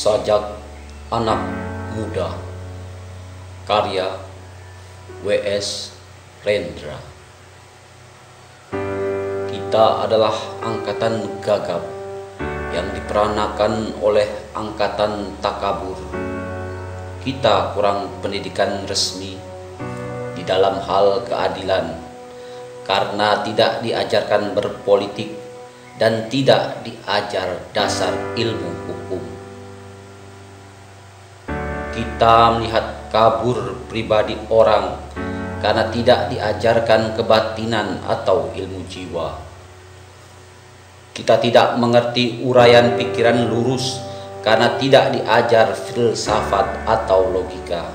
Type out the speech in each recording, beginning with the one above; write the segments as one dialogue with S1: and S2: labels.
S1: Sajak Anak Muda, karya W.S. Rendra. Kita adalah angkatan gagap yang diperanakan oleh angkatan takabur. Kita kurang pendidikan resmi di dalam hal keadilan karena tidak diajarkan berpolitik dan tidak diajar dasar ilmu hukum. Kita melihat kabur pribadi orang karena tidak diajarkan kebatinan atau ilmu jiwa. Kita tidak mengerti uraian pikiran lurus karena tidak diajar filsafat atau logika.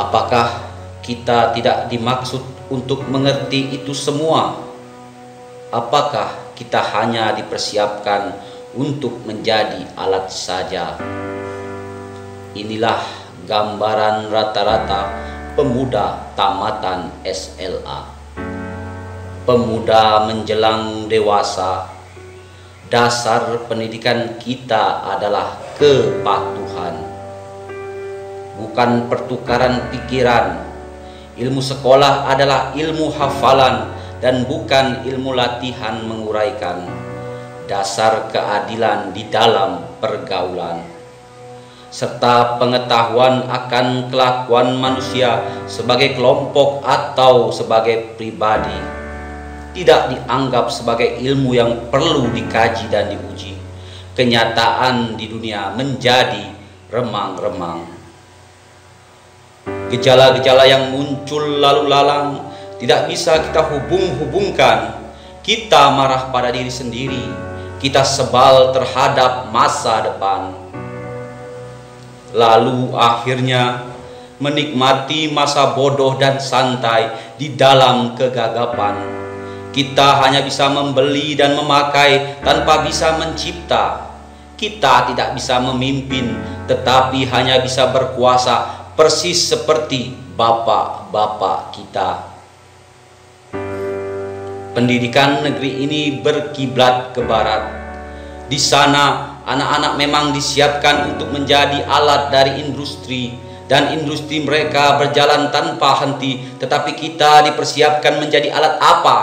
S1: Apakah kita tidak dimaksud untuk mengerti itu semua? Apakah kita hanya dipersiapkan untuk menjadi alat saja? Inilah gambaran rata-rata pemuda tamatan SLA. Pemuda menjelang dewasa. Dasar pendidikan kita adalah kepatuhan, bukan pertukaran pikiran. Ilmu sekolah adalah ilmu hafalan dan bukan ilmu latihan menguraikan. Dasar keadilan di dalam pergaulan, serta pengetahuan akan kelakuan manusia sebagai kelompok atau sebagai pribadi tidak dianggap sebagai ilmu yang perlu dikaji dan diuji. Kenyataan di dunia menjadi remang-remang. Gejala-gejala yang muncul lalu lalang tidak bisa kita hubung-hubungkan. Kita marah pada diri sendiri. Kita sebal terhadap masa depan. Lalu akhirnya menikmati masa bodoh dan santai di dalam kegagapan. Kita hanya bisa membeli dan memakai tanpa bisa mencipta. Kita tidak bisa memimpin tetapi hanya bisa berkuasa, persis seperti bapak-bapak kita. Pendidikan negeri ini berkiblat ke barat. Di sana anak-anak memang disiapkan untuk menjadi alat dari industri, dan industri mereka berjalan tanpa henti. Tetapi kita dipersiapkan menjadi alat apa?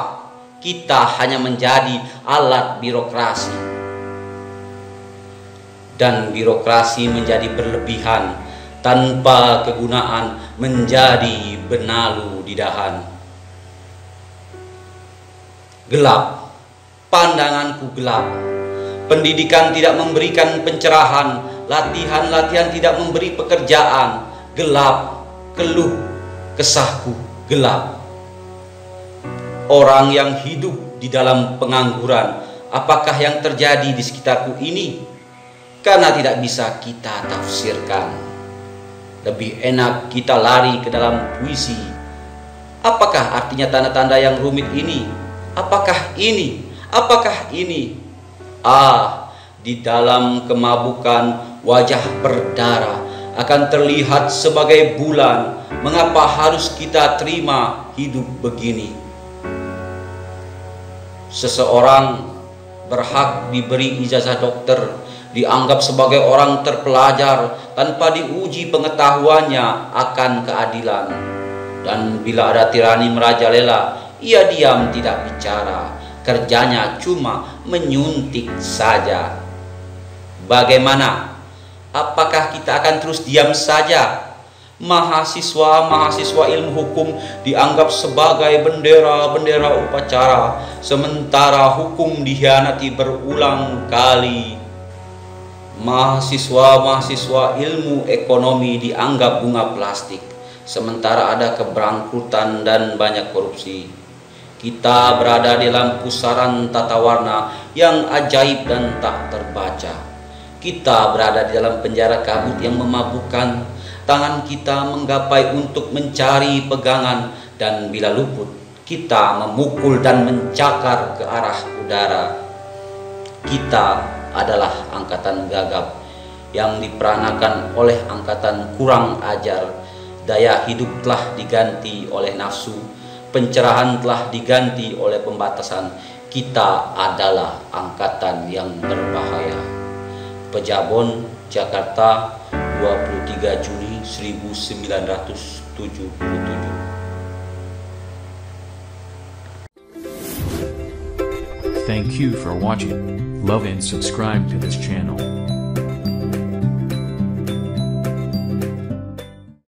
S1: Kita hanya menjadi alat birokrasi. Dan birokrasi menjadi berlebihan, tanpa kegunaan menjadi benalu di dahan. Gelap, pandanganku gelap. Pendidikan tidak memberikan pencerahan, latihan-latihan tidak memberi pekerjaan. Gelap, keluh kesahku gelap. Orang yang hidup di dalam pengangguran, apakah yang terjadi di sekitarku ini? Karena tidak bisa kita tafsirkan. Lebih enak kita lari ke dalam puisi. Apakah artinya tanda-tanda yang rumit ini? Apakah ini? Apakah ini? Di dalam kemabukan wajah berdarah akan terlihat sebagai bulan. Mengapa harus kita terima hidup begini? Seseorang berhak diberi ijazah dokter, dianggap sebagai orang terpelajar tanpa diuji pengetahuannya akan keadilan. Dan bila ada tirani merajalela, ia diam tidak bicara, kerjanya cuma menyuntik saja. Bagaimana? Apakah kita akan terus diam saja? Mahasiswa-mahasiswa ilmu hukum dianggap sebagai bendera-bendera upacara, sementara hukum dikhianati berulang kali. Mahasiswa-mahasiswa ilmu ekonomi dianggap bunga plastik, sementara ada keberangkutan dan banyak korupsi. Kita berada dalam pusaran tata warna yang ajaib dan tak terbaca. Kita berada di dalam penjara kabut yang memabukkan. Tangan kita menggapai untuk mencari pegangan, dan bila luput, kita memukul dan mencakar ke arah udara. Kita adalah angkatan gagap yang diperanakan oleh angkatan kurang ajar. Daya hidup telah diganti oleh nafsu, pencerahan telah diganti oleh pembatasan. Kita adalah angkatan yang berbahaya. Pejabon, Jakarta, 23 Juni 1977.
S2: Thank you for watching. Love and subscribe to this channel.